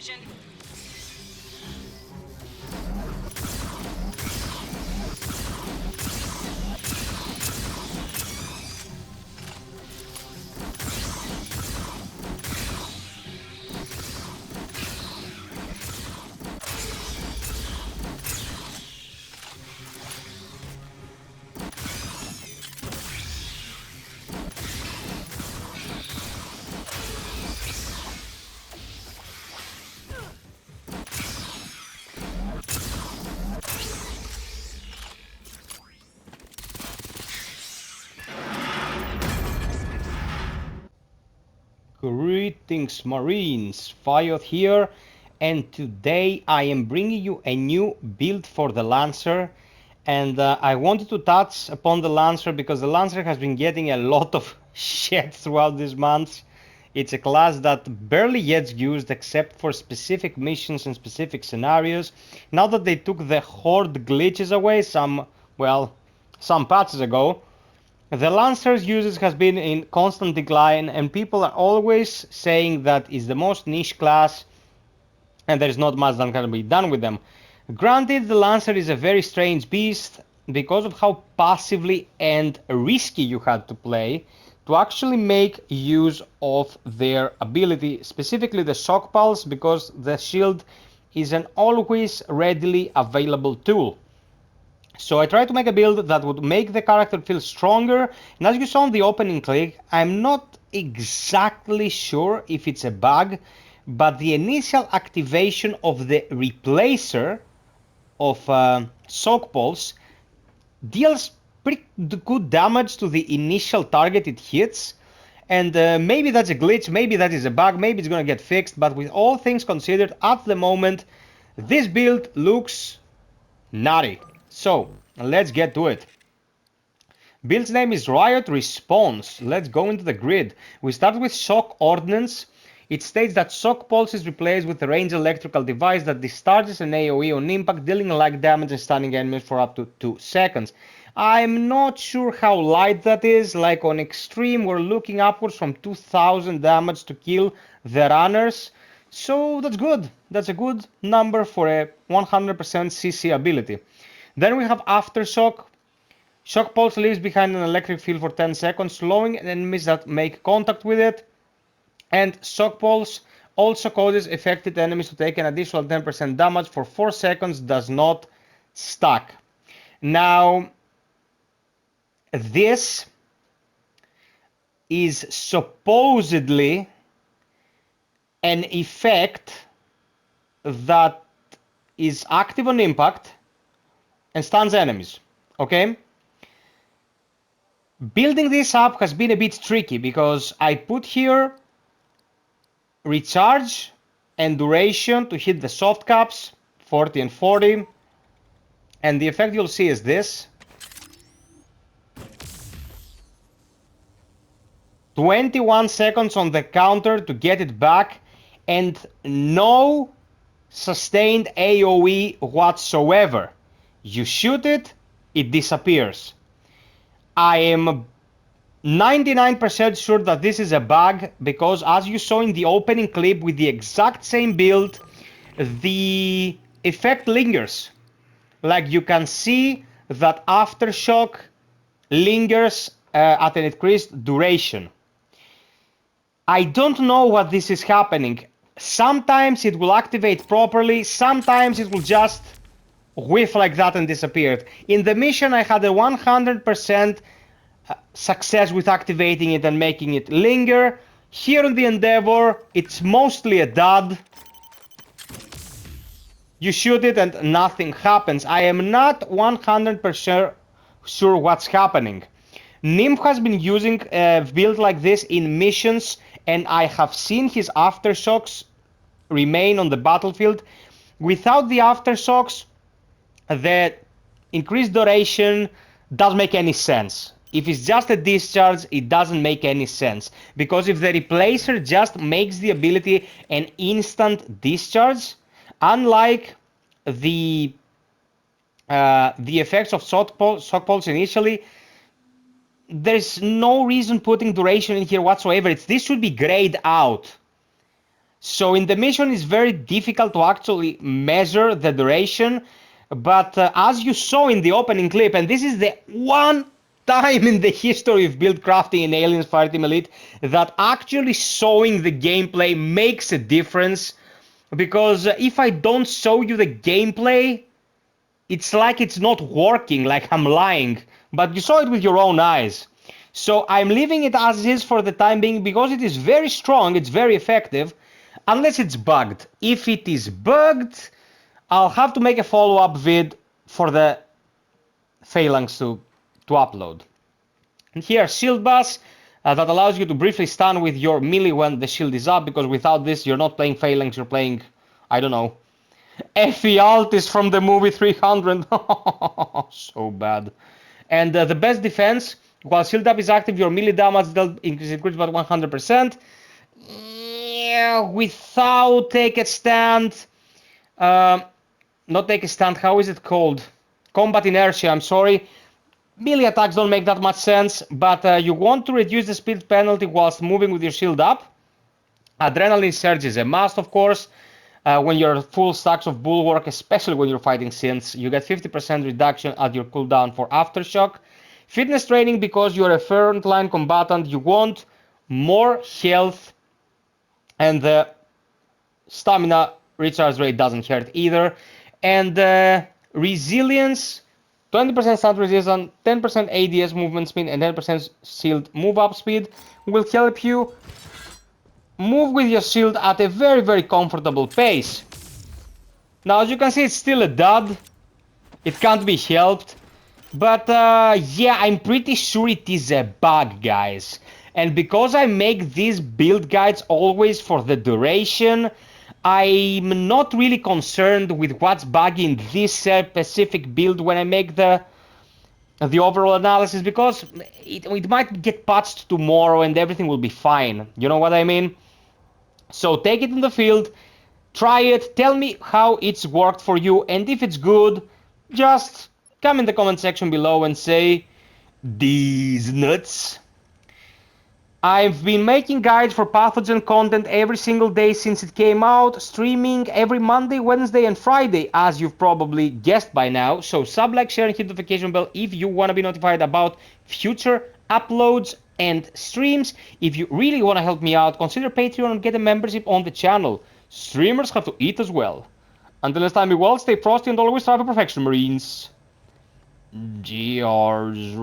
position. Greetings Marines, FiOth here, and today I am bringing you a new build for the Lancer, and I wanted to touch upon the Lancer because the Lancer has been getting a lot of shit throughout these months. It's a class that barely gets used except for specific missions and specific scenarios. Now that they took the Horde glitches away some patches ago, the Lancer's usage has been in constant decline, and people are always saying that it's the most niche class and there is not much that can be done with them. Granted, the Lancer is a very strange beast because of how passively and risky you had to play to actually make use of their ability, specifically the Shock Pulse, because the shield is an always readily available tool. So I tried to make a build that would make the character feel stronger, and as you saw in the opening click, I'm not exactly sure if it's a bug, but the initial activation of the replacer of Shock Pulse deals pretty good damage to the initial target it hits, and maybe that's a glitch, maybe that is a bug, maybe it's gonna get fixed, but with all things considered, at the moment, this build looks nutty. So, let's get to it. Build's name is Riot Response. Let's go into the grid. We start with Shock Ordnance. It states that Shock Pulse is replaced with a ranged electrical device that discharges an AoE on impact, dealing light damage and stunning enemies for up to 2 seconds. I'm not sure how light that is. Like on extreme, we're looking upwards from 2000 damage to kill the runners. So that's good. That's a good number for a 100% CC ability. Then we have Aftershock. Shock Pulse leaves behind an electric field for 10 seconds, slowing enemies that make contact with it. And Shock Pulse also causes affected enemies to take an additional 10% damage for 4 seconds, does not stack. Now, this is supposedly an effect that is active on impact and stuns enemies, okay? Building this up has been a bit tricky because I put here recharge and duration to hit the soft caps, 40 and 40, and the effect you'll see is this. 21 seconds on the counter to get it back, and no sustained AoE whatsoever. You shoot it, it disappears. I am 99% sure that this is a bug because as you saw in the opening clip with the exact same build, the effect lingers. Like you can see that Aftershock lingers at an increased duration. I don't know what this is happening. Sometimes it will activate properly, sometimes it will just whiff like that and disappeared. In the mission I had a 100% success with activating it and making it linger. Here in the Endeavor it's mostly a dud. You shoot it and nothing happens. I am not 100% sure what's happening. Nymph has been using a build like this in missions, and I have seen his aftershocks remain on the battlefield. Without the aftershocks, the increased duration doesn't make any sense. If it's just a discharge, it doesn't make any sense. Because if the replacer just makes the ability an instant discharge, unlike the effects of Shock Pulse initially, there's no reason putting duration in here whatsoever. This should be grayed out. So in the mission, it's very difficult to actually measure the duration. But as you saw in the opening clip, and this is the one time in the history of build crafting in Aliens Fireteam Elite that actually showing the gameplay makes a difference. Because if I don't show you the gameplay, it's like it's not working, like I'm lying. But you saw it with your own eyes. So I'm leaving it as is for the time being because it is very strong, it's very effective, unless it's bugged. If it is bugged, I'll have to make a follow-up vid for the Phalanx to upload. And here, shield bus, that allows you to briefly stun with your melee when the shield is up, because without this you're not playing Phalanx, you're playing, I don't know, FiOth is from the movie 300. So bad. And the best defense, while shield up is active, your melee damage dealt increases by 100%. Yeah, without take a stand, not take a stand, how is it called? Combat inertia, I'm sorry. Melee attacks don't make that much sense, but you want to reduce the speed penalty whilst moving with your shield up. Adrenaline surge is a must, of course. When you're full stacks of bulwark, especially when you're fighting synths, you get 50% reduction at your cooldown for aftershock. Fitness training, because you're a frontline combatant, you want more health, and the stamina recharge rate doesn't hurt either. And resilience, 20% stun resistance, 10% ADS movement speed, and 10% shield move up speed will help you move with your shield at a very, very comfortable pace. Now, as you can see, it's still a dud. It can't be helped. But yeah, I'm pretty sure it is a bug, guys. And because I make these build guides always for the duration, I'm not really concerned with what's buggy in this specific build when I make the overall analysis, because it might get patched tomorrow and everything will be fine. You know what I mean? So take it in the field, try it, tell me how it's worked for you, and if it's good, just come in the comment section below and say, "These nuts." I've been making guides for pathogen content every single day since it came out, streaming every Monday, Wednesday, and Friday, as you've probably guessed by now. So sub, like, share, and hit the notification bell if you want to be notified about future uploads and streams. If you really want to help me out, consider Patreon and get a membership on the channel. Streamers have to eat as well. Until next time, be well, stay frosty, and always strive for perfection, Marines. GRs.